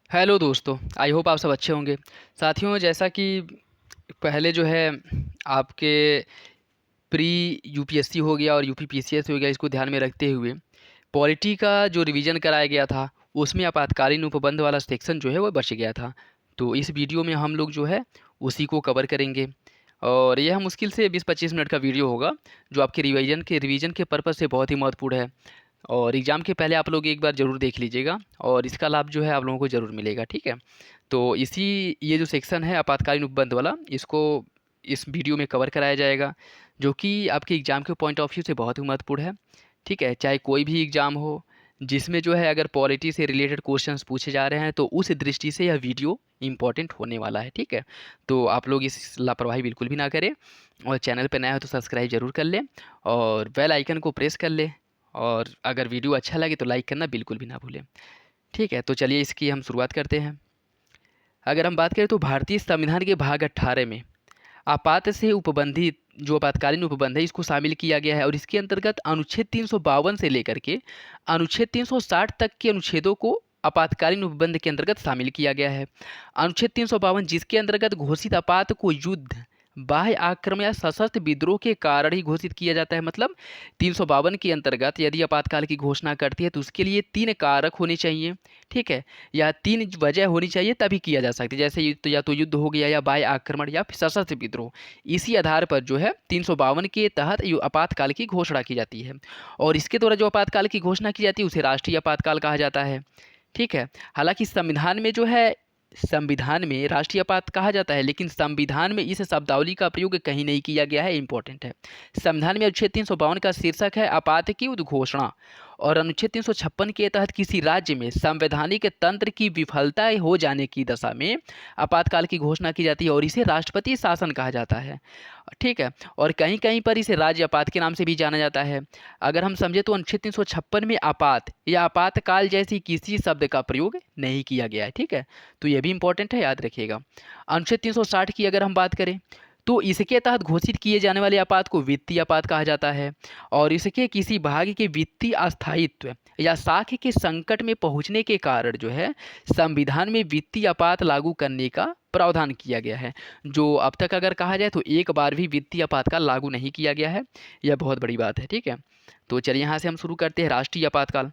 Hello दोस्तों, I hope आप सब अच्छे होंगे। साथियों, जैसा कि पहले जो है आपके प्री यूपीएससी हो गया और यूपी पीसीएस हो गया, इसको ध्यान में रखते हुए पॉलिटी का जो रिवीजन कराया गया था उसमें आपातकालीन उपबंध वाला सेक्शन जो है वो बच गया था। तो इस वीडियो में हम लोग जो है उसी को कवर करेंगे और यह मुश्किल से 20-25 मिनट का वीडियो होगा, जो आपके रिवीजन के पर्पज़ से बहुत ही महत्वपूर्ण है। और एग्ज़ाम के पहले आप लोग एक बार ज़रूर देख लीजिएगा और इसका लाभ जो है आप लोगों को ज़रूर मिलेगा, ठीक है। तो ये जो सेक्शन है आपातकालीन उपबंध वाला, इसको इस वीडियो में कवर कराया जाएगा, जो कि आपके एग्ज़ाम के पॉइंट ऑफ व्यू से बहुत ही महत्वपूर्ण है, ठीक है। चाहे कोई भी एग्ज़ाम हो जिसमें जो है अगर पॉलिटी से रिलेटेड क्वेश्चंस पूछे जा रहे हैं तो उस दृष्टि से यह वीडियो इम्पॉर्टेंट होने वाला है, ठीक है। तो आप लोग इस लापरवाही बिल्कुल भी ना करें और चैनल पे नया हो तो सब्सक्राइब ज़रूर कर लें और बेल आइकन को प्रेस कर लें और अगर वीडियो अच्छा लगे तो लाइक करना बिल्कुल भी ना भूलें, ठीक है। तो चलिए इसकी हम शुरुआत करते हैं। अगर हम बात करें तो भारतीय संविधान के भाग 18 में आपात से उपबंधित जो आपातकालीन उपबंध है इसको शामिल किया गया है और इसके अंतर्गत अनुच्छेद 352 से लेकर के अनुच्छेद 360 तक के अनुच्छेदों को आपातकालीन उपबंध के अंतर्गत शामिल किया गया है। अनुच्छेद 352 जिसके अंतर्गत घोषित आपात को युद्ध, बाह्य आक्रमण या सशस्त्र विद्रोह के कारण ही घोषित किया जाता है। मतलब 352 के अंतर्गत यदि आपातकाल की घोषणा करती है तो उसके लिए 3 कारक होने चाहिए, ठीक है, या 3 वजह होनी चाहिए तभी किया जा सकता है। जैसे या तो युद्ध हो गया या बाह्य आक्रमण या फिर सशस्त्र विद्रोह। इसी आधार पर जो है 352 के तहत आपातकाल की घोषणा की जाती है और इसके द्वारा जो आपातकाल की घोषणा की जाती है उसे राष्ट्रीय आपातकाल कहा जाता है, ठीक है। हालांकि संविधान में राष्ट्रीय आपात कहा जाता है, लेकिन संविधान में इस शब्दावली का प्रयोग कहीं नहीं किया गया है, इंपॉर्टेंट है। संविधान में अनुच्छेद 352 का शीर्षक है आपात की उद्घोषणा और अनुच्छेद 356 के तहत किसी राज्य में संवैधानिक तंत्र की विफलता हो जाने की दशा में आपातकाल की घोषणा की जाती है और इसे राष्ट्रपति शासन कहा जाता है, ठीक है। और कहीं कहीं पर इसे राज्य आपात के नाम से भी जाना जाता है। अगर हम समझे तो अनुच्छेद 356 में आपात या आपातकाल जैसी किसी शब्द का प्रयोग नहीं किया गया है, ठीक है। तो ये भी इंपॉर्टेंट है, याद रखिएगा। अनुच्छेद 360 की अगर हम बात करें तो इसके तहत घोषित किए जाने वाले आपात को वित्तीय आपात कहा जाता है और इसके किसी भाग के वित्तीय अस्थायित्व या साख के संकट में पहुंचने के कारण जो है संविधान में वित्तीय आपात लागू करने का प्रावधान किया गया है। जो अब तक अगर कहा जाए तो एक बार भी वित्तीय आपातकाल लागू नहीं किया गया है, यह बहुत बड़ी बात है, ठीक है। तो चलिए यहाँ से हम शुरू करते हैं राष्ट्रीय आपातकाल।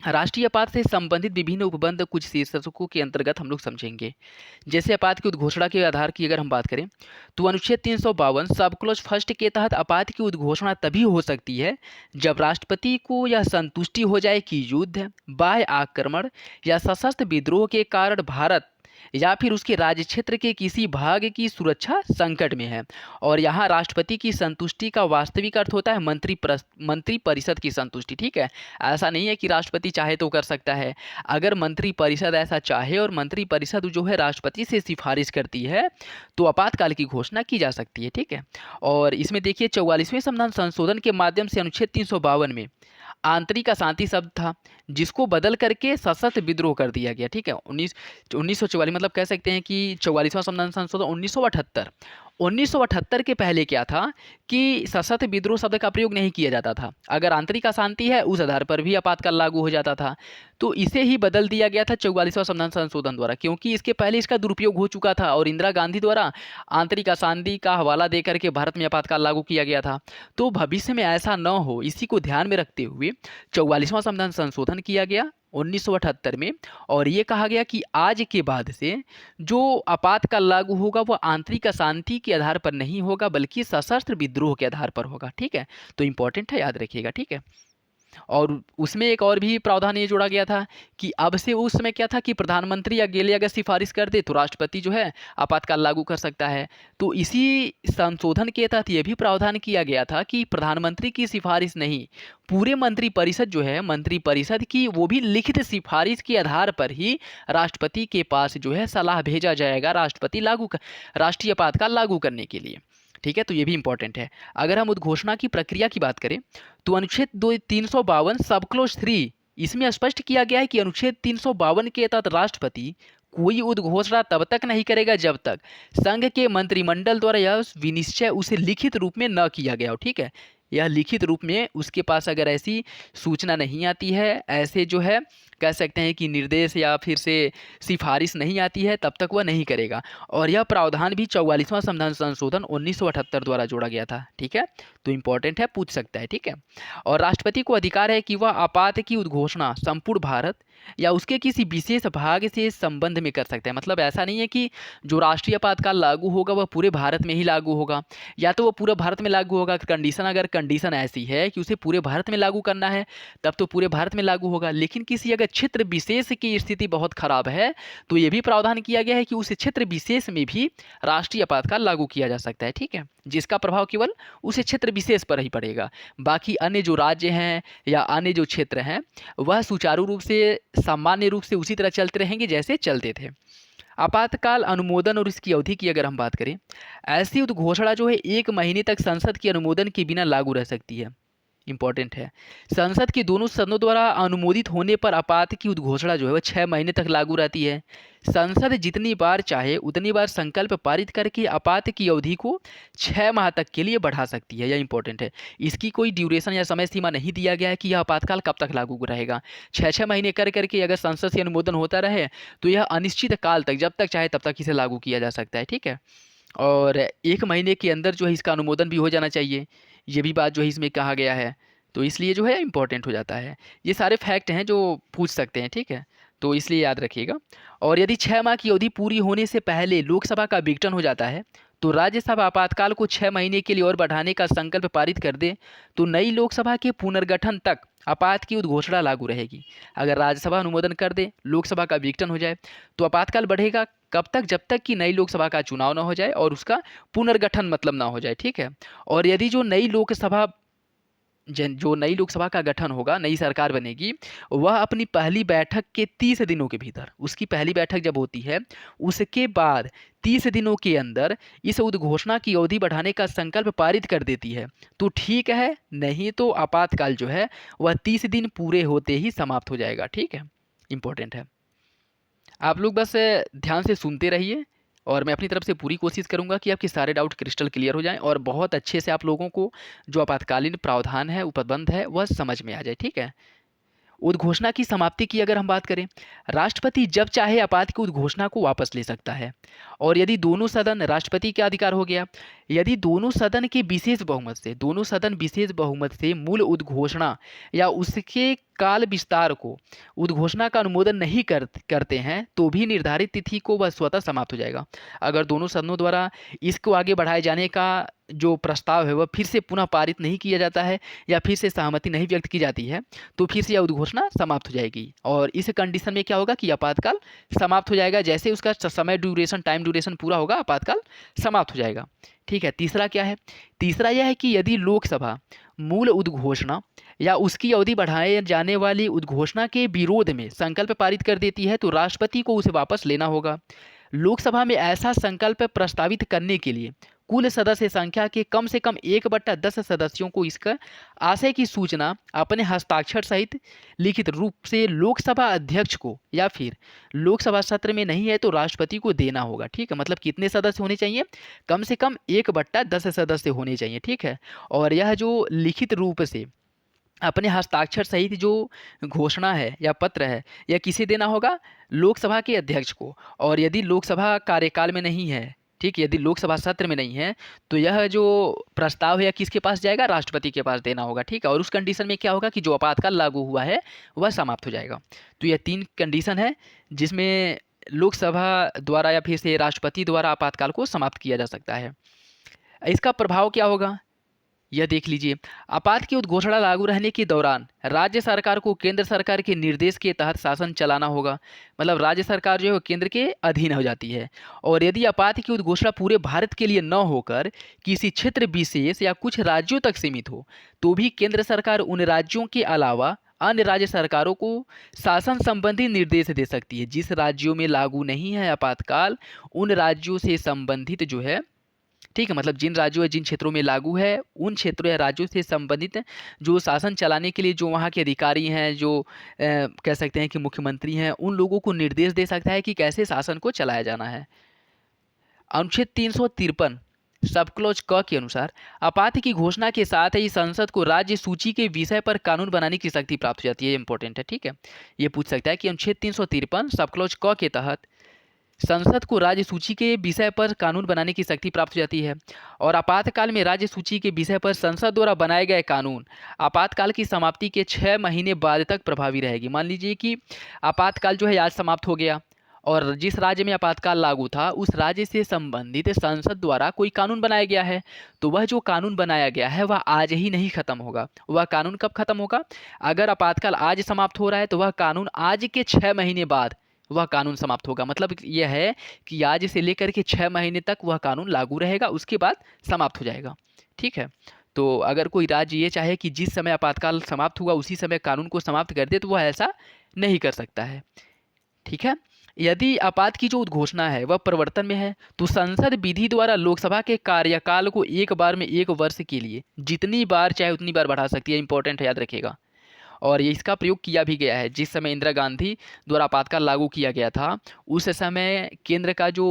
राष्ट्रीय आपात से संबंधित विभिन्न उपबंध कुछ शीर्षकों के अंतर्गत हम लोग समझेंगे। जैसे आपात की उद्घोषणा के आधार की अगर हम बात करें तो अनुच्छेद 352 सब क्लॉज फर्स्ट के तहत आपात की उद्घोषणा तभी हो सकती है जब राष्ट्रपति को यह संतुष्टि हो जाए कि युद्ध, बाह्य आक्रमण या सशस्त्र विद्रोह के कारण भारत या फिर उसके राज्य क्षेत्र के किसी भाग की सुरक्षा संकट में है। और यहाँ राष्ट्रपति की संतुष्टि का वास्तविक अर्थ होता है मंत्री परिषद की संतुष्टि, ठीक है। ऐसा नहीं है कि राष्ट्रपति चाहे तो कर सकता है। अगर मंत्री परिषद ऐसा चाहे और मंत्री परिषद जो है राष्ट्रपति से सिफारिश करती है तो आपातकाल की घोषणा की जा सकती है, ठीक है। और इसमें देखिए 44वें संविधान संशोधन के माध्यम से अनुच्छेद 352 में आंतरिक अशांति शब्द था जिसको बदल करके सशस्त्र विद्रोह कर दिया गया, ठीक है। 1944 मतलब कह सकते हैं कि 44वां संविधान संशोधन 1978 के पहले क्या था कि सशस्त्र विद्रोह शब्द का प्रयोग नहीं किया जाता था। अगर आंतरिक अशांति है उस आधार पर भी आपातकाल लागू हो जाता था। तो इसे ही बदल दिया गया था 44वां संविधान संशोधन द्वारा, क्योंकि इसके पहले इसका दुरुपयोग हो चुका था और इंदिरा गांधी द्वारा आंतरिक अशांति का हवाला दे करके भारत में आपातकाल लागू किया गया था। तो भविष्य में ऐसा न हो इसी को ध्यान में रखते हुए 44वां संविधान संशोधन किया गया 1978 में और ये कहा गया कि आज के बाद से जो आपातकाल लागू होगा वो आंतरिक अशांति के आधार पर नहीं होगा बल्कि सशस्त्र विद्रोह के आधार पर होगा, ठीक है। तो इंपॉर्टेंट है, याद रखिएगा, ठीक है। और उसमें एक और भी प्रावधान ये जोड़ा गया था कि अब से उस समय क्या था कि प्रधानमंत्री अकेले अगर सिफारिश कर दे तो राष्ट्रपति जो है आपातकाल लागू कर सकता है। तो इसी संशोधन के तहत ये भी प्रावधान किया गया था कि प्रधानमंत्री की सिफारिश नहीं, पूरे मंत्रिपरिषद जो है मंत्रिपरिषद की वो भी लिखित सिफारिश के आधार पर ही राष्ट्रपति के पास जो है सलाह भेजा जाएगा राष्ट्रीय आपातकाल लागू करने के लिए, ठीक है। तो ये भी इंपॉर्टेंट है। अगर हम उद्घोषणा की प्रक्रिया की बात करें तो अनुच्छेद 352 सब क्लोज 3 इसमें स्पष्ट किया गया है कि अनुच्छेद 352 के तहत राष्ट्रपति कोई उद्घोषणा तब तक नहीं करेगा जब तक संघ के मंत्रिमंडल द्वारा यह विनिश्चय उसे लिखित रूप में न किया गया हो, ठीक है। यह लिखित रूप में उसके पास अगर ऐसी सूचना नहीं आती है, ऐसे जो है कह सकते हैं कि निर्देश या फिर से सिफारिश नहीं आती है तब तक वह नहीं करेगा। और यह प्रावधान भी 44वां संविधान संशोधन 1978 द्वारा जोड़ा गया था। ठीक है, तो इंपॉर्टेंट है, पूछ सकता है। ठीक है, और राष्ट्रपति को अधिकार है कि वह आपात की उद्घोषणा संपूर्ण भारत या उसके किसी विशेष भाग से संबंध में कर सकते हैं। मतलब ऐसा नहीं है कि जो राष्ट्रीय आपातकाल लागू होगा वह पूरे भारत में ही लागू होगा, या तो वो पूरे भारत में लागू होगा। कंडीशन, अगर कंडीशन ऐसी है कि उसे पूरे भारत में लागू करना है तब तो पूरे भारत में लागू होगा। लेकिन किसी अगर क्षेत्र विशेष की स्थिति बहुत खराब है तो ये भी प्रावधान किया गया है कि उस क्षेत्र विशेष में भी राष्ट्रीय आपातकाल लागू किया जा सकता है। ठीक है, जिसका प्रभाव केवल उस क्षेत्र विशेष पर ही पड़ेगा। बाकी अन्य जो राज्य हैं या अन्य जो क्षेत्र हैं वह सुचारू रूप से, सामान्य रूप से उसी तरह चलते रहेंगे जैसे चलते थे। आपातकाल अनुमोदन और इसकी अवधि की अगर हम बात करें, ऐसी उद्घोषणा जो है 1 महीने तक संसद के अनुमोदन के बिना लागू रह सकती है। इंपॉर्टेंट है, संसद के दोनों सदनों द्वारा अनुमोदित होने पर आपात की उद्घोषणा जो है वह 6 महीने तक लागू रहती है। संसद जितनी बार चाहे उतनी बार संकल्प पारित करके आपात की अवधि को 6 माह तक के लिए बढ़ा सकती है। यह इंपॉर्टेंट है, इसकी कोई ड्यूरेशन या समय सीमा नहीं दिया गया है कि यह आपातकाल कब तक लागू रहेगा। 6-6 महीने कर करके अगर संसद से अनुमोदन होता रहे तो यह अनिश्चित काल तक, जब तक चाहे तब तक इसे लागू किया जा सकता है। ठीक है, और 1 महीने के अंदर जो है इसका अनुमोदन भी हो जाना चाहिए, ये भी बात जो है इसमें कहा गया है। तो इसलिए जो है इम्पोर्टेंट हो जाता है। ये सारे फैक्ट हैं जो पूछ सकते हैं। ठीक है, तो इसलिए याद रखिएगा। और यदि 6 माह की अवधि पूरी होने से पहले लोकसभा का विघटन हो जाता है तो राज्यसभा आपातकाल को 6 महीने के लिए और बढ़ाने का संकल्प पारित कर दे तो नई लोकसभा के पुनर्गठन तक आपात की उद्घोषणा लागू रहेगी। अगर राज्यसभा अनुमोदन कर दे, लोकसभा का विघटन हो जाए तो आपातकाल बढ़ेगा कब तक? जब तक कि नई लोकसभा का चुनाव ना हो जाए और उसका पुनर्गठन मतलब ना हो जाए। ठीक है, और यदि जो नई लोकसभा का गठन होगा, नई सरकार बनेगी, वह अपनी पहली बैठक के 30 दिनों के भीतर, उसकी पहली बैठक जब होती है उसके बाद 30 दिनों के अंदर इस उद्घोषणा की अवधि बढ़ाने का संकल्प पारित कर देती है तो ठीक है, नहीं तो आपातकाल जो है वह 30 दिन पूरे होते ही समाप्त हो जाएगा। ठीक है, इंपॉर्टेंट है। आप लोग बस ध्यान से सुनते रहिए और मैं अपनी तरफ से पूरी कोशिश करूंगा कि आपके सारे डाउट क्रिस्टल क्लियर हो जाएं और बहुत अच्छे से आप लोगों को जो आपातकालीन प्रावधान है, उपबंध है, वह समझ में आ जाए। ठीक है, उद्घोषणा की समाप्ति की अगर हम बात करें, राष्ट्रपति जब चाहे आपात की उद्घोषणा को वापस ले सकता है। और यदि दोनों सदन, राष्ट्रपति का अधिकार हो गया, यदि दोनों सदन के विशेष बहुमत से, दोनों सदन विशेष बहुमत से मूल उद्घोषणा या उसके काल विस्तार को, उद्घोषणा का अनुमोदन नहीं करते हैं तो भी निर्धारित तिथि को वह स्वतः समाप्त हो जाएगा। अगर दोनों सदनों द्वारा इसको आगे बढ़ाए जाने का जो प्रस्ताव है वह फिर से पुनः पारित नहीं किया जाता है या फिर से सहमति नहीं व्यक्त की जाती है तो फिर से यह उद्घोषणा समाप्त हो जाएगी। और इस कंडीशन में क्या होगा कि आपातकाल समाप्त हो जाएगा, जैसे उसका समय ड्यूरेशन, टाइम ड्यूरेशन पूरा होगा, आपातकाल समाप्त हो जाएगा। ठीक है, तीसरा क्या है? तीसरा यह है कि यदि लोकसभा मूल उद्घोषणा या उसकी अवधि बढ़ाए जाने वाली उद्घोषणा के विरोध में संकल्प पारित कर देती है तो राष्ट्रपति को उसे वापस लेना होगा। लोकसभा में ऐसा संकल्प प्रस्तावित करने के लिए कुल सदस्य संख्या के कम से कम 1/10 सदस्यों को इसका आशय की सूचना अपने हस्ताक्षर सहित लिखित रूप से लोकसभा अध्यक्ष को या फिर लोकसभा सत्र में नहीं है तो राष्ट्रपति को देना होगा। ठीक है, मतलब कितने सदस्य होने चाहिए? कम से कम 1/10 सदस्य होने चाहिए। ठीक है, और यह जो लिखित रूप से अपने हस्ताक्षर सहित जो घोषणा है या पत्र है यह किसे देना होगा? लोकसभा के अध्यक्ष को। और यदि लोकसभा कार्यकाल में नहीं है, ठीक, यदि लोकसभा सत्र में नहीं है तो यह जो प्रस्ताव है यह किसके पास जाएगा? राष्ट्रपति के पास देना होगा। ठीक है, और उस कंडीशन में क्या होगा कि जो आपातकाल लागू हुआ है वह समाप्त हो जाएगा। तो यह 3 कंडीशन है जिसमें लोकसभा द्वारा या फिर से राष्ट्रपति द्वारा आपातकाल को समाप्त किया जा सकता है। इसका प्रभाव क्या होगा यह देख लीजिए। आपात की उद्घोषणा लागू रहने के दौरान राज्य सरकार को केंद्र सरकार के निर्देश के तहत शासन चलाना होगा। मतलब राज्य सरकार जो है केंद्र के अधीन हो जाती है। और यदि आपात की उद्घोषणा पूरे भारत के लिए न होकर किसी क्षेत्र विशेष या कुछ राज्यों तक सीमित हो तो भी केंद्र सरकार उन राज्यों के अलावा अन्य राज्य सरकारों को शासन संबंधी निर्देश दे सकती है। जिस राज्यों में लागू नहीं है आपातकाल, उन राज्यों से संबंधित जो है, ठीक है, मतलब जिन राज्यों या जिन क्षेत्रों में लागू है उन क्षेत्रों या राज्यों से संबंधित जो शासन चलाने के लिए जो वहाँ के अधिकारी हैं, जो कह सकते हैं कि मुख्यमंत्री हैं, उन लोगों को निर्देश दे सकता है कि कैसे शासन को चलाया जाना है। अनुच्छेद 353 सब क्लॉज क के अनुसार आपात की घोषणा के साथ ही संसद को राज्य सूची के विषय पर कानून बनाने की शक्ति प्राप्त हो जाती है। इंपॉर्टेंट है, ठीक है। ये पूछ सकता है कि अनुच्छेद 353 सब क्लॉज क के तहत संसद को राज्य सूची के विषय पर कानून बनाने की शक्ति प्राप्त हो जाती है। और आपातकाल में राज्य सूची के विषय पर संसद द्वारा बनाए गए कानून आपातकाल की समाप्ति के 6 महीने बाद तक प्रभावी रहेगी। मान लीजिए कि आपातकाल जो है आज समाप्त हो गया और जिस राज्य में आपातकाल लागू था उस राज्य से संबंधित संसद द्वारा कोई कानून बनाया गया है, तो वह जो कानून बनाया गया है वह आज ही नहीं खत्म होगा। वह कानून कब खत्म होगा? अगर आपातकाल आज समाप्त हो रहा है तो वह कानून आज के 6 महीने बाद वह कानून समाप्त होगा। मतलब यह है कि आज से लेकर के 6 महीने तक वह कानून लागू रहेगा, उसके बाद समाप्त हो जाएगा। ठीक है। तो अगर कोई राज्य ये चाहे कि जिस समय आपातकाल समाप्त हुआ उसी समय कानून को समाप्त कर दे तो वह ऐसा नहीं कर सकता है। ठीक है। यदि आपात की जो उद्घोषणा है वह प्रवर्तन में है तो संसद विधि द्वारा लोकसभा के कार्यकाल को एक बार में 1 वर्ष के लिए जितनी बार चाहे उतनी बार बढ़ा सकती है। इंपॉर्टेंट है, याद रखिएगा। और ये इसका प्रयोग किया भी गया है। जिस समय इंदिरा गांधी द्वारा आपातकाल लागू किया गया था उस समय केंद्र का जो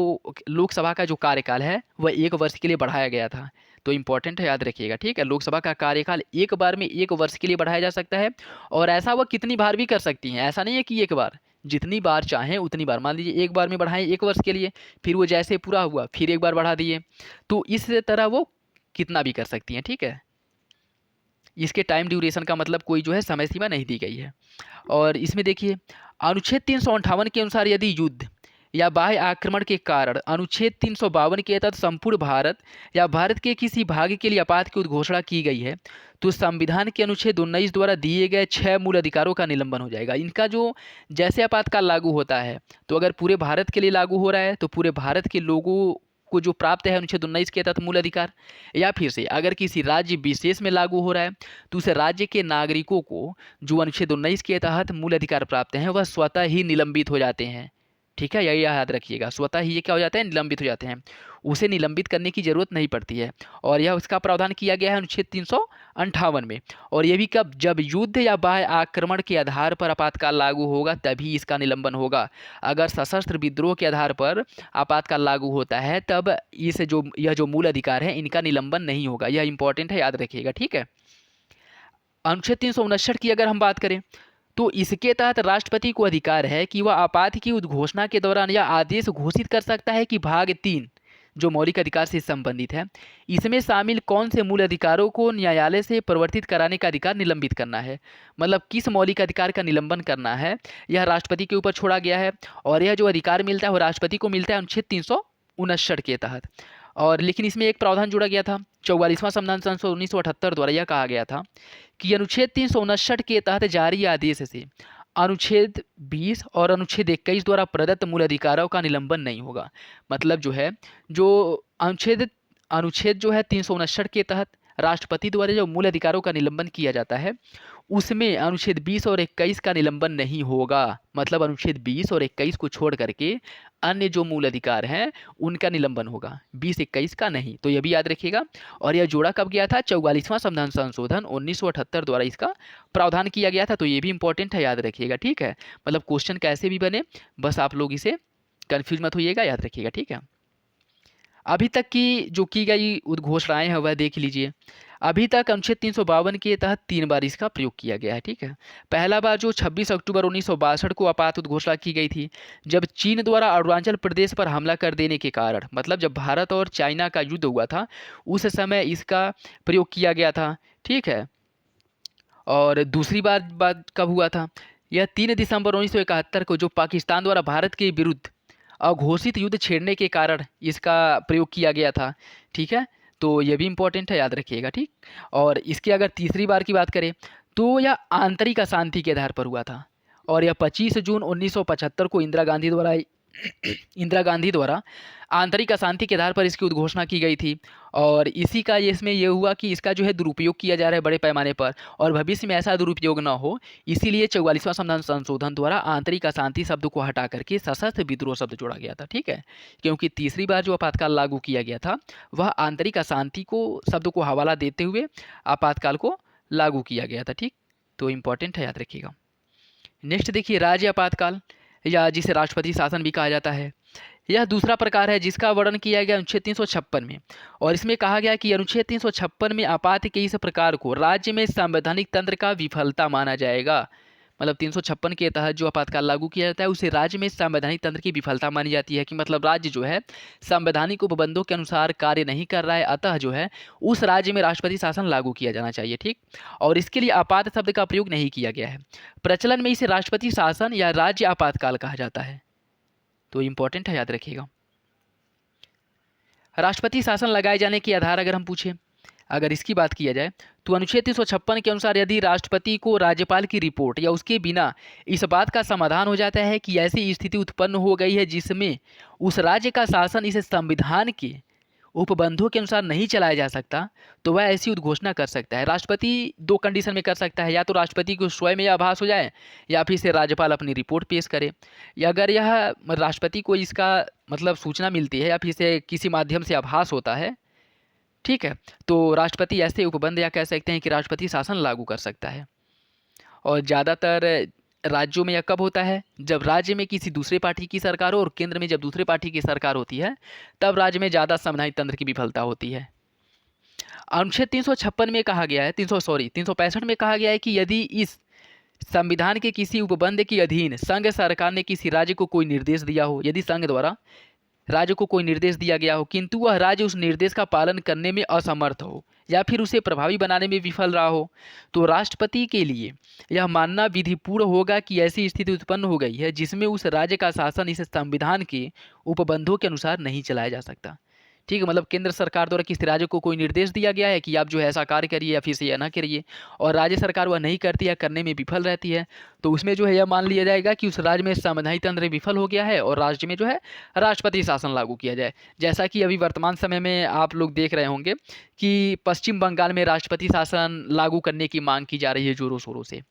लोकसभा का जो कार्यकाल है वह 1 वर्ष के लिए बढ़ाया गया था। तो इम्पॉर्टेंट है, याद रखिएगा। ठीक है। लोकसभा का कार्यकाल एक बार में 1 वर्ष के लिए बढ़ाया जा सकता है और ऐसा वह कितनी बार भी कर सकती हैं। ऐसा नहीं है कि एक बार, जितनी बार चाहें उतनी बार। मान लीजिए एक बार में बढ़ाएं 1 वर्ष के लिए, फिर वो जैसे पूरा हुआ फिर एक बार बढ़ा दिए, तो इस तरह वो कितना भी कर सकती हैं। ठीक है। इसके टाइम ड्यूरेशन का मतलब कोई जो है समय सीमा नहीं दी गई है। और इसमें देखिए अनुच्छेद 358 के अनुसार यदि युद्ध या बाह्य आक्रमण के कारण अनुच्छेद 352 के तहत संपूर्ण भारत या भारत के किसी भाग के लिए आपात की उद्घोषणा की गई है तो संविधान के अनुच्छेद 19 द्वारा दिए गए 6 मूल अधिकारों का निलंबन हो जाएगा। इनका जो जैसे आपातकाल लागू होता है तो अगर पूरे भारत के लिए लागू हो रहा है तो पूरे भारत के लोगों को जो प्राप्त है अनुच्छेद 19 के तहत मूल अधिकार, या फिर से अगर किसी राज्य विशेष में लागू हो रहा है तो उस राज्य के नागरिकों को जो अनुच्छेद 19 के तहत मूल अधिकार प्राप्त हैं वह स्वतः ही निलंबित हो जाते हैं। ठीक है, यही याद रखिएगा। स्वतः ही ये क्या हो जाते हैं? निलंबित हो जाते हैं। उसे निलंबित करने की जरूरत नहीं पड़ती है। और यह उसका प्रावधान किया गया है अनुच्छेद 358 में। और ये भी कब? जब युद्ध या बाह्य आक्रमण के आधार पर आपातकाल लागू होगा तभी इसका निलंबन होगा। अगर सशस्त्र विद्रोह के आधार पर आपातकाल लागू होता है तब यह जो मूल अधिकार है इनका निलंबन नहीं होगा। यह इंपॉर्टेंट है, याद रखिएगा। ठीक है। अनुच्छेद 359 की अगर हम बात करें तो इसके तहत राष्ट्रपति को अधिकार है कि वह आपात की उद्घोषणा के दौरान यह आदेश घोषित कर सकता है कि भाग 3 जो मौलिक अधिकार से संबंधित है इसमें शामिल कौन से मूल अधिकारों को न्यायालय से परिवर्तित कराने का अधिकार निलंबित करना है। मतलब किस मौलिक अधिकार का निलंबन करना है यह राष्ट्रपति के ऊपर छोड़ा गया है। और यह जो अधिकार मिलता है वो राष्ट्रपति को मिलता है अनुच्छेद 359 के तहत। और लेकिन इसमें एक प्रावधान जोड़ा गया था 44वां संविधान संशोधन 1978 द्वारा। यह कहा गया था कि अनुच्छेद 359 के तहत जारी आदेश से अनुच्छेद 20 और अनुच्छेद 21 द्वारा प्रदत्त मूल अधिकारों का निलंबन नहीं होगा। मतलब जो है जो अनुच्छेद अनुच्छेद जो है 359 के तहत राष्ट्रपति द्वारा जो मूल अधिकारों का निलंबन किया जाता है उसमें अनुच्छेद 20 और 21 का निलंबन नहीं होगा। मतलब अनुच्छेद 20 और 21 को छोड़ करके अन्य जो मूल अधिकार हैं उनका निलंबन होगा, 20-21 का नहीं। तो यह भी याद रखिएगा। और यह जोड़ा कब गया था? 44वां संविधान संशोधन 1978 द्वारा इसका प्रावधान किया गया था। तो ये भी इंपॉर्टेंट है, याद रखिएगा। ठीक है। मतलब क्वेश्चन कैसे भी बने बस आप लोग इसे कन्फ्यूज मत होइएगा, याद रखिएगा। ठीक है। अभी तक की जो की गई उद्घोषणाएं हैं वह देख लीजिए। अभी तक अनुच्छेद 352 के तहत 3 बार इसका प्रयोग किया गया है। ठीक है। पहला बार जो 26 अक्टूबर 1962 को आपात उद्घोषणा की गई थी जब चीन द्वारा अरुणाचल प्रदेश पर हमला कर देने के कारण, मतलब जब भारत और चाइना का युद्ध हुआ था उस समय इसका प्रयोग किया गया था। ठीक है। और दूसरी बात कब हुआ था? यह 3 दिसंबर 1971 को जो पाकिस्तान द्वारा भारत के विरुद्ध अघोषित युद्ध छेड़ने के कारण इसका प्रयोग किया गया था। ठीक है। तो ये भी इम्पोर्टेंट है, याद रखिएगा। ठीक। और इसके अगर तीसरी बार की बात करें तो यह आंतरिक अशांति के आधार पर हुआ था और यह 25 जून 1975 को इंदिरा गांधी द्वारा आंतरिक अशांति के आधार पर इसकी उद्घोषणा की गई थी। और इसी का इसमें यह हुआ कि इसका जो है दुरुपयोग किया जा रहा है बड़े पैमाने पर और भविष्य में ऐसा दुरुपयोग ना हो, इसीलिए 44वां संविधान संशोधन द्वारा आंतरिक अशांति शब्द को हटा करके सशस्त्र विद्रोह शब्द जोड़ा गया था। ठीक है। क्योंकि तीसरी बार जो आपातकाल लागू किया गया था वह आंतरिक अशांति को शब्द को हवाला देते हुए आपातकाल को लागू किया गया था। ठीक। तो इम्पॉर्टेंट है, याद रखिएगा। नेक्स्ट देखिए राज्य आपातकाल या जिसे राष्ट्रपति शासन भी कहा जाता है। यह दूसरा प्रकार है जिसका वर्णन किया गया अनुच्छेद 356 में, और इसमें कहा गया कि अनुच्छेद 356 में आपात के इस प्रकार को राज्य में संवैधानिक तंत्र का विफलता माना जाएगा। मतलब 356 के तहत जो आपातकाल लागू किया जाता है उसे राज्य में संवैधानिक तंत्र की विफलता मानी जाती है, कि मतलब राज्य जो है संवैधानिक उपबंधों के अनुसार कार्य नहीं कर रहा है, अतः जो है उस राज्य में राष्ट्रपति शासन लागू किया जाना चाहिए। ठीक, और इसके लिए आपात शब्द का प्रयोग नहीं किया गया है। प्रचलन में इसे राष्ट्रपति शासन या राज्य आपातकाल कहा जाता है, तो इंपॉर्टेंट है, याद रखिएगा। राष्ट्रपति शासन लगाए जाने के आधार अगर हम पूछें, अगर इसकी बात किया जाए तो अनुच्छेद 356 के अनुसार यदि राष्ट्रपति को राज्यपाल की रिपोर्ट या उसके बिना इस बात का समाधान हो जाता है कि ऐसी स्थिति उत्पन्न हो गई है जिसमें उस राज्य का शासन इस संविधान के उपबंधों के अनुसार नहीं चलाया जा सकता, तो वह ऐसी उद्घोषणा कर सकता है। राष्ट्रपति दो कंडीशन में कर सकता है, या तो राष्ट्रपति को स्वयं में आभास हो जाए या फिर से राज्यपाल अपनी रिपोर्ट पेश करे, या अगर यह राष्ट्रपति को इसका मतलब सूचना मिलती है या फिर से किसी माध्यम से आभास होता है, ठीक है, तो राष्ट्रपति ऐसे उपबंध या कह सकते हैं कि राष्ट्रपति शासन लागू कर सकता है। और ज़्यादातर राज्यों में यह कब होता है, जब राज्य में किसी दूसरे पार्टी की सरकार हो और केंद्र में जब दूसरे पार्टी की सरकार होती है, तब राज्य में ज़्यादा संवैधानिक तंत्र की विफलता होती है। अनुच्छेद 356 में कहा गया है 365 में कहा गया है कि यदि इस संविधान के किसी उपबंध के अधीन संघ सरकार ने किसी राज्य को कोई निर्देश दिया हो, यदि संघ द्वारा राज्य को कोई निर्देश दिया गया हो किंतु वह राज्य उस निर्देश का पालन करने में असमर्थ हो या फिर उसे प्रभावी बनाने में विफल रहा हो, तो राष्ट्रपति के लिए यह मानना विधिपूर्ण होगा कि ऐसी स्थिति उत्पन्न हो गई है जिसमें उस राज्य का शासन इस संविधान के उपबंधों के अनुसार नहीं चलाया जा सकता। ठीक है, मतलब केंद्र सरकार द्वारा किसी राज्य को कोई निर्देश दिया गया है कि आप जो है ऐसा कार्य करिए या फिर से यह ना करिए, और राज्य सरकार वह नहीं करती या करने में विफल रहती है, तो उसमें जो है यह मान लिया जाएगा कि उस राज्य में संवैधानिक तंत्र विफल हो गया है और राज्य में जो है राष्ट्रपति शासन लागू किया जाए। जैसा कि अभी वर्तमान समय में आप लोग देख रहे होंगे कि पश्चिम बंगाल में राष्ट्रपति शासन लागू करने की मांग की जा रही है जोरों शोरों से।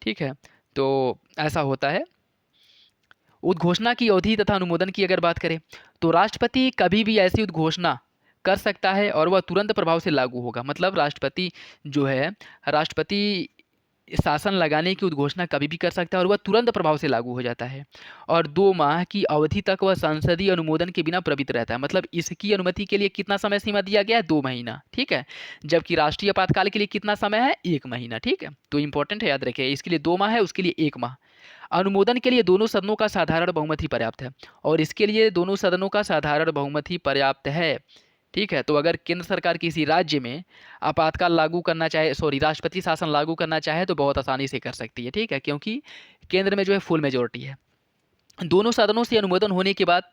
ठीक है, तो ऐसा होता है। उद्घोषणा की अवधि तथा अनुमोदन की अगर बात करें तो राष्ट्रपति कभी भी ऐसी उद्घोषणा कर सकता है और वह तुरंत प्रभाव से लागू होगा। मतलब राष्ट्रपति जो है राष्ट्रपति शासन लगाने की उद्घोषणा कभी भी कर सकता है और वह तुरंत प्रभाव से लागू हो जाता है, और 2 माह की अवधि तक वह संसदीय अनुमोदन के बिना प्रवृत्त रहता है। मतलब इसकी अनुमति के लिए कितना समय सीमा दिया गया है, 2 महीना। ठीक है, जबकि राष्ट्रीय आपातकाल के लिए कितना समय है, 1 महीना। ठीक है, तो इंपॉर्टेंट है, याद रखिए, इसके लिए 2 माह है, उसके लिए 1 माह। अनुमोदन के लिए दोनों सदनों का साधारण बहुमत ही पर्याप्त है, और इसके लिए दोनों सदनों का साधारण बहुमत ही पर्याप्त है। ठीक है, तो अगर केंद्र सरकार किसी राज्य में आपातकाल लागू करना चाहे, राष्ट्रपति शासन लागू करना चाहे तो बहुत आसानी से कर सकती है। ठीक है, क्योंकि केंद्र में जो है फुल मेजोरिटी है। दोनों सदनों से अनुमोदन होने के बाद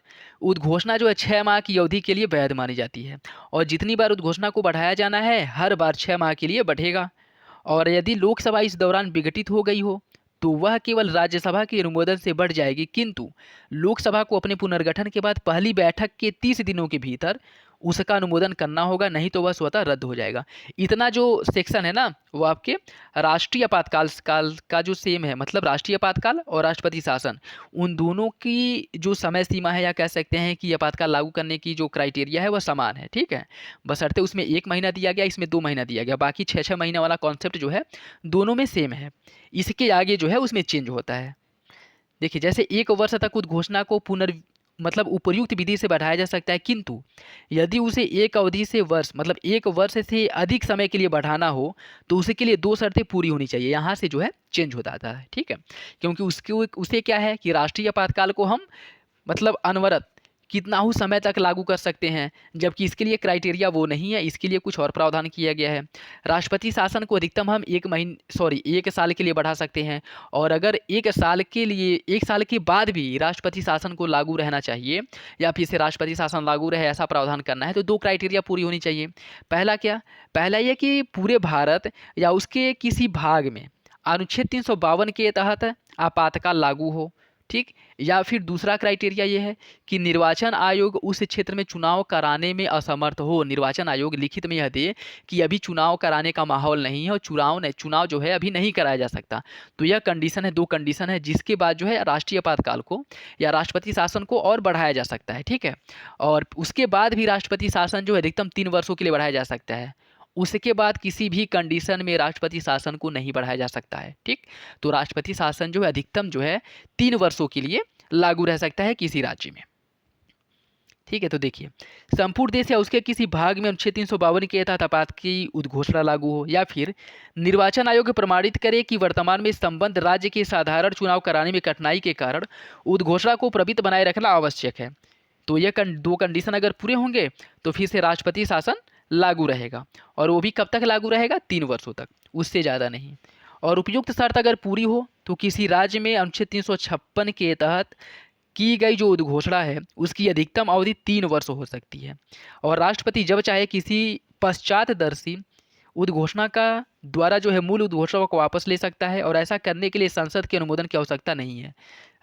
उद्घोषणा जो है 6 माह की अवधि के लिए वैध मानी जाती है, और जितनी बार उद्घोषणा को बढ़ाया जाना है हर बार 6 माह के लिए बढ़ेगा। और यदि लोकसभा इस दौरान विघटित हो गई हो तो वह केवल राज्यसभा के अनुमोदन से बढ़ जाएगी, किंतु लोकसभा को अपने पुनर्गठन के बाद पहली बैठक के 30 दिनों के भीतर उसका अनुमोदन करना होगा, नहीं तो वह स्वतः रद्द हो जाएगा। इतना जो सेक्शन है ना वो आपके राष्ट्रीय आपातकाल काल का जो सेम है, मतलब राष्ट्रीय आपातकाल और राष्ट्रपति शासन, उन दोनों की जो समय सीमा है या कह सकते हैं कि आपातकाल लागू करने की जो क्राइटेरिया है वह समान है। ठीक है, बशर्ते उसमें 1 महीना दिया गया, इसमें 2 महीना दिया गया, बाकी 6-6 महीना वाला कॉन्सेप्ट जो है दोनों में सेम है। इसके आगे जो है उसमें चेंज होता है। देखिए, जैसे 1 वर्ष तक उद्घोषणा को मतलब उपर्युक्त विधि से बढ़ाया जा सकता है, किंतु यदि उसे एक अवधि से वर्ष मतलब 1 वर्ष से अधिक समय के लिए बढ़ाना हो तो उसके लिए 2 शर्तें पूरी होनी चाहिए। यहाँ से जो है चेंज हो जाता है। ठीक है, क्योंकि उसे क्या है कि राष्ट्रीय आपातकाल को हम मतलब अनवरत कितना ही समय तक लागू कर सकते हैं, जबकि इसके लिए क्राइटेरिया वो नहीं है, इसके लिए कुछ और प्रावधान किया गया है। राष्ट्रपति शासन को अधिकतम हम 1 साल के लिए बढ़ा सकते हैं, और अगर 1 साल के बाद भी राष्ट्रपति शासन को लागू रहना चाहिए या फिर से राष्ट्रपति शासन लागू रहे ऐसा प्रावधान करना है तो 2 क्राइटेरिया पूरी होनी चाहिए। पहला क्या? पहला ये कि पूरे भारत या उसके किसी भाग में अनुच्छेद 352 के तहत आपातकाल लागू हो। ठीक, या फिर दूसरा क्राइटेरिया ये है कि निर्वाचन आयोग उस क्षेत्र में चुनाव कराने में असमर्थ हो। निर्वाचन आयोग लिखित में यह दे कि अभी चुनाव कराने का माहौल नहीं है और चुनाव जो है अभी नहीं कराया जा सकता। तो यह कंडीशन है, 2 कंडीशन है, जिसके बाद जो है राष्ट्रीय आपातकाल को या राष्ट्रपति शासन को और बढ़ाया जा सकता है। ठीक है, और उसके बाद भी राष्ट्रपति शासन जो है अधिकतम 3 वर्षों के लिए बढ़ाया जा सकता है। उसके बाद किसी भी कंडीशन में राष्ट्रपति शासन को नहीं बढ़ाया जा सकता है। ठीक, तो राष्ट्रपति शासन जो है अधिकतम जो है 3 वर्षों के लिए लागू रह सकता है किसी राज्य में। ठीक है, तो देखिए, संपूर्ण देश या उसके किसी भाग में अनुच्छेद 352 के तहत आपात की उद्घोषणा लागू हो, या फिर निर्वाचन आयोग प्रमाणित करे कि वर्तमान में संबद्ध राज्य के साधारण चुनाव कराने में कठिनाई के कारण उद्घोषणा को प्रवृत्त बनाए रखना आवश्यक है। तो ये दो कंडीशन अगर पूरे होंगे तो फिर से राष्ट्रपति शासन लागू रहेगा, और वो भी कब तक लागू रहेगा? 3 वर्षों तक, उससे ज़्यादा नहीं। और उपयुक्त शर्त अगर पूरी हो तो किसी राज्य में अनुच्छेद 356 के तहत की गई जो उद्घोषणा है उसकी अधिकतम अवधि 3 वर्ष हो सकती है, और राष्ट्रपति जब चाहे किसी पश्चातदर्शी उद्घोषणा का द्वारा जो है मूल उद्घोषणा को वापस ले सकता है, और ऐसा करने के लिए संसद के अनुमोदन की आवश्यकता नहीं है।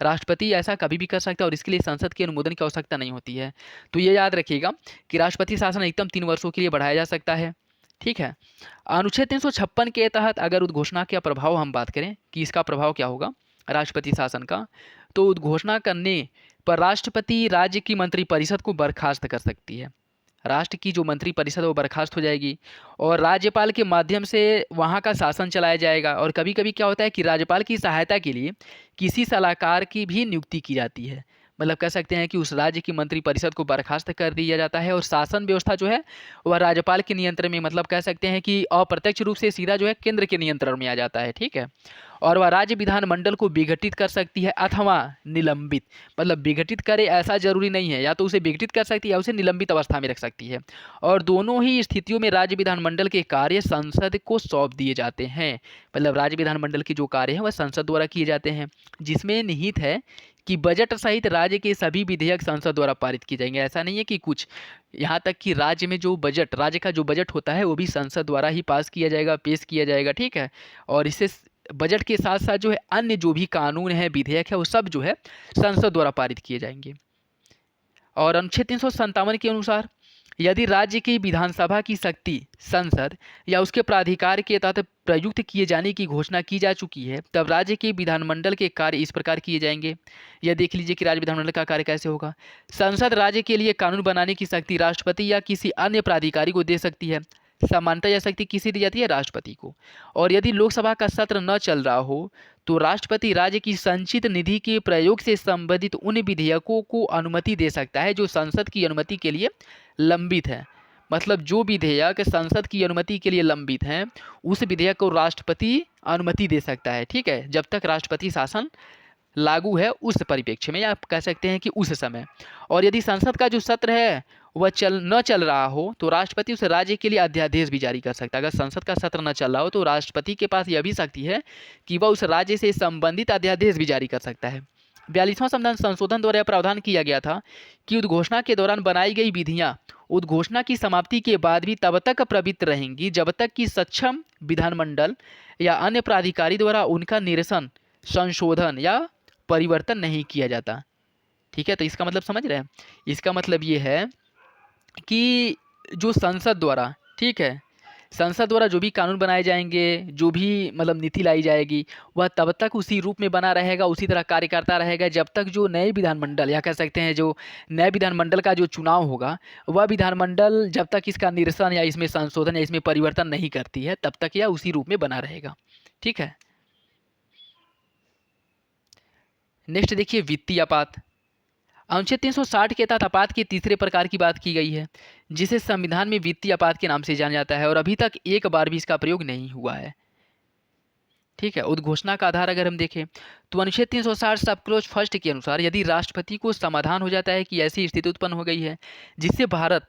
राष्ट्रपति ऐसा कभी भी कर सकता है और इसके लिए संसद के अनुमोदन की आवश्यकता नहीं होती है। तो ये याद रखिएगा कि राष्ट्रपति शासन अधिकतम 3 वर्षों के लिए बढ़ाया जा सकता है। ठीक है, अनुच्छेद 356 के तहत अगर उद्घोषणा का प्रभाव हम बात करें कि इसका प्रभाव क्या होगा राष्ट्रपति शासन का, तो उद्घोषणा करने पर राष्ट्रपति राज्य की मंत्रिपरिषद को बर्खास्त कर सकती है। राष्ट्र की जो मंत्रिपरिषद है वो बर्खास्त हो जाएगी, और राज्यपाल के माध्यम से वहाँ का शासन चलाया जाएगा। और कभी कभी क्या होता है कि राज्यपाल की सहायता के लिए किसी सलाहकार की भी नियुक्ति की जाती है। मतलब कह सकते हैं कि उस राज्य की मंत्रिपरिषद को बर्खास्त कर दिया जाता है, और शासन व्यवस्था जो है वह राज्यपाल के नियंत्रण में, मतलब कह सकते हैं कि अप्रत्यक्ष रूप से सीधा जो है केंद्र के नियंत्रण में आ जाता है। ठीक है, और वह राज्य विधानमंडल को विघटित कर सकती है अथवा निलंबित। मतलब विघटित करे ऐसा जरूरी नहीं है, या तो उसे विघटित कर सकती है या उसे निलंबित अवस्था में रख सकती है। और दोनों ही स्थितियों में राज्य विधानमंडल के कार्य संसद को सौंप दिए जाते हैं। मतलब राज्य विधानमंडल के जो कार्य हैं वह संसद द्वारा किए जाते हैं, जिसमें निहित है कि बजट सहित राज्य के सभी विधेयक संसद द्वारा पारित किए जाएंगे। ऐसा नहीं है कि कुछ, यहाँ तक कि राज्य में जो बजट, राज्य का जो बजट होता है वो भी संसद द्वारा ही पास किया जाएगा, पेश किया जाएगा। ठीक है, और इससे बजट के साथ साथ जो है अन्य जो भी कानून है, विधेयक है, वो सब जो है संसद द्वारा पारित किए जाएंगे। और अनुच्छेद 357 के अनुसार यदि राज्य की विधानसभा की शक्ति संसद या उसके प्राधिकार के तहत प्रयुक्त किए जाने की घोषणा की जा चुकी है, तब राज्य के विधानमंडल के कार्य इस प्रकार किए जाएंगे। यह देख लीजिए कि राज्य विधानमंडल का कार्य कैसे होगा। संसद राज्य के लिए कानून बनाने की शक्ति राष्ट्रपति या किसी अन्य प्राधिकारी को दे सकती है। सामान्यतः यह शक्ति किसे दी जाती है? राष्ट्रपति को। और यदि लोकसभा का सत्र न चल रहा हो तो राष्ट्रपति राज्य की संचित निधि के प्रयोग से संबंधित उन विधेयकों को अनुमति दे सकता है जो संसद की अनुमति के लिए लंबित है। मतलब जो विधेयक संसद की अनुमति के लिए लंबित हैं उस विधेयक को राष्ट्रपति अनुमति दे सकता है। ठीक है, जब तक राष्ट्रपति शासन लागू है उस परिप्रेक्ष्य में, या आप कह सकते हैं कि उस समय। और यदि संसद का जो सत्र है वह न चल रहा हो तो राष्ट्रपति उस राज्य के लिए अध्यादेश भी जारी कर सकता है। अगर संसद का सत्र न चल रहा हो तो राष्ट्रपति के पास यह भी शक्ति है कि वह उस राज्य से संबंधित अध्यादेश भी जारी कर सकता है। 42वां संविधान संशोधन द्वारा यह प्रावधान किया गया था कि उद्घोषणा के दौरान बनाई गई विधियां उद्घोषणा की समाप्ति के बाद भी तब तक प्रवृत्त रहेंगी जब तक कि सक्षम विधानमंडल या अन्य प्राधिकारी द्वारा उनका निरसन, संशोधन या परिवर्तन नहीं किया जाता। ठीक है, तो इसका मतलब समझ रहे हैं? इसका मतलब ये है कि जो संसद द्वारा, ठीक है, संसद द्वारा जो भी कानून बनाए जाएंगे, जो भी मतलब नीति लाई जाएगी, वह तब तक उसी रूप में बना रहेगा, उसी तरह कार्य करता रहेगा जब तक जो नए विधानमंडल, या कह सकते हैं जो नए विधानमंडल का जो चुनाव होगा, वह विधानमंडल जब तक इसका निरसन या इसमें संशोधन या इसमें परिवर्तन नहीं करती है तब तक यह उसी रूप में बना रहेगा। ठीक है, नेक्स्ट देखिए वित्तीय आपात। अनुच्छेद 360 के तहत आपात के तीसरे प्रकार की बात की गई है, जिसे संविधान में वित्तीय आपात के नाम से जाना जाता है, और अभी तक एक बार भी इसका प्रयोग नहीं हुआ है। ठीक है, उद्घोषणा का आधार अगर हम देखें तो अनुच्छेद 360 सब क्लोज फर्स्ट के अनुसार यदि राष्ट्रपति को समाधान हो जाता है कि ऐसी स्थिति उत्पन्न हो गई है जिससे भारत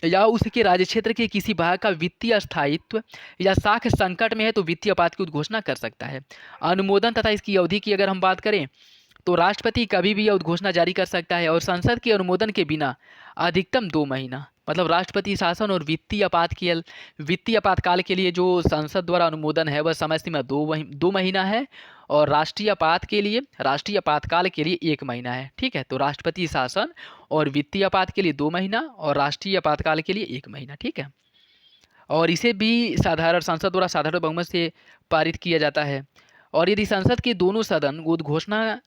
या उसके राज्य क्षेत्र के किसी भाग का वित्तीय स्थायित्व या साख संकट में है, तो वित्तीय आपात की उद्घोषणा कर सकता है। अनुमोदन तथा इसकी अवधि की अगर हम बात करें तो राष्ट्रपति कभी भी यह उद्घोषणा जारी कर सकता है, और संसद के अनुमोदन के बिना अधिकतम 2 महीना। मतलब राष्ट्रपति शासन और वित्तीय आपातकाल के लिए जो संसद द्वारा अनुमोदन है वह समय सीमा 2 महीना है, और राष्ट्रीय आपातकाल के लिए 1 महीना है। ठीक है, तो राष्ट्रपति शासन और वित्तीय आपात के लिए 2 महीना और राष्ट्रीय आपातकाल के लिए 1 महीना। ठीक है, और इसे भी संसद द्वारा साधारण बहुमत से पारित किया जाता है। और यदि संसद के दोनों सदन उद्घोषणा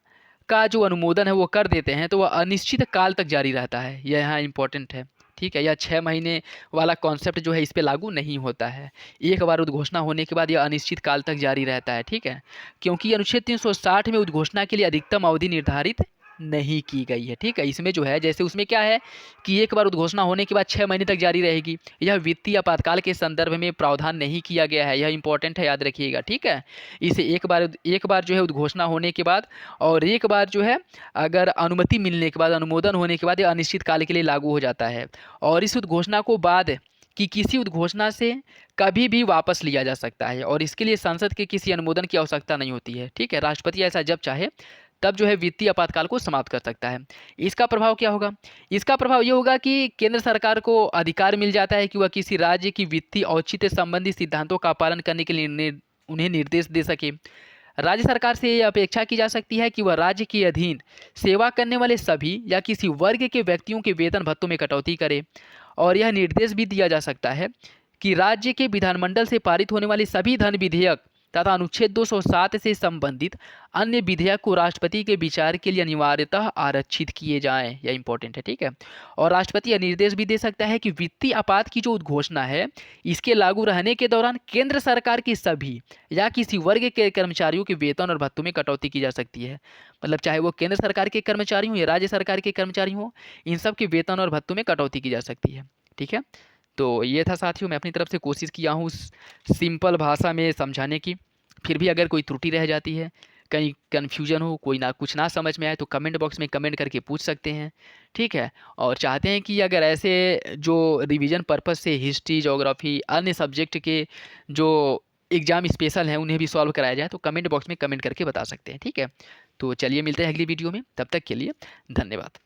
का जो अनुमोदन है वो कर देते हैं तो वह अनिश्चित काल तक जारी रहता है। यह यहाँ इंपॉर्टेंट है। ठीक है, यह 6 महीने वाला कॉन्सेप्ट जो है इस पे लागू नहीं होता है। एक बार उद्घोषणा होने के बाद यह अनिश्चित काल तक जारी रहता है। ठीक है, क्योंकि अनुच्छेद 360 में उद्घोषणा के लिए अधिकतम अवधि निर्धारित नहीं की गई है। ठीक है, इसमें जो है जैसे उसमें क्या है कि एक बार उद्घोषणा होने के बाद 6 महीने तक जारी रहेगी। यह वित्तीय आपातकाल के संदर्भ में प्रावधान नहीं किया गया है, यह इंपॉर्टेंट है, याद रखिएगा। ठीक है, इसे एक बार जो है उद्घोषणा होने के बाद और एक बार जो है अगर अनुमति मिलने के बाद, अनुमोदन होने के बाद यह अनिश्चित काल के लिए लागू हो जाता है। और इस उद्घोषणा को बाद कि किसी उद्घोषणा से कभी भी वापस लिया जा सकता है और इसके लिए संसद के किसी अनुमोदन की आवश्यकता नहीं होती है। ठीक है, राष्ट्रपति ऐसा जब चाहे तब जो है वित्तीय आपातकाल को समाप्त कर सकता है। इसका प्रभाव क्या होगा? इसका प्रभाव ये होगा कि केंद्र सरकार को अधिकार मिल जाता है कि वह किसी राज्य की वित्तीय औचित्य संबंधी सिद्धांतों का पालन करने के लिए उन्हें निर्देश दे सके। राज्य सरकार से यह अपेक्षा की जा सकती है कि वह राज्य के अधीन सेवा करने वाले सभी या किसी वर्ग के व्यक्तियों के वेतन भत्तों में कटौती करे। और यह निर्देश भी दिया जा सकता है कि राज्य के विधानमंडल से पारित होने वाले सभी धन विधेयक तथा अनुच्छेद 207 से संबंधित अन्य विधेयक को राष्ट्रपति के विचार के लिए अनिवार्यतः आरक्षित किए जाएं। यह इंपॉर्टेंट है। ठीक है, और राष्ट्रपति यह निर्देश भी दे सकता है कि वित्तीय आपात की जो उद्घोषणा है इसके लागू रहने के दौरान केंद्र सरकार की सभी या किसी वर्ग के कर्मचारियों के वेतन और भत्तों में कटौती की जा सकती है। मतलब चाहे वो केंद्र सरकार के कर्मचारी हों या राज्य सरकार के कर्मचारी हों, इन सब के वेतन और भत्तों में कटौती की जा सकती है। ठीक है, तो ये था साथियों, मैं अपनी तरफ से कोशिश किया हूँ सिंपल भाषा में समझाने की। फिर भी अगर कोई त्रुटि रह जाती है, कहीं कन्फ्यूजन हो, कोई ना कुछ ना समझ में आए तो कमेंट बॉक्स में कमेंट करके पूछ सकते हैं। ठीक है, और चाहते हैं कि अगर ऐसे जो रिवीजन पर्पस से हिस्ट्री, ज्योग्राफी, अन्य सब्जेक्ट के जो एग्ज़ाम स्पेशल हैं उन्हें भी सॉल्व कराया जाए तो कमेंट बॉक्स में कमेंट करके बता सकते हैं। ठीक है, तो चलिए मिलते हैं अगली वीडियो में, तब तक के लिए धन्यवाद।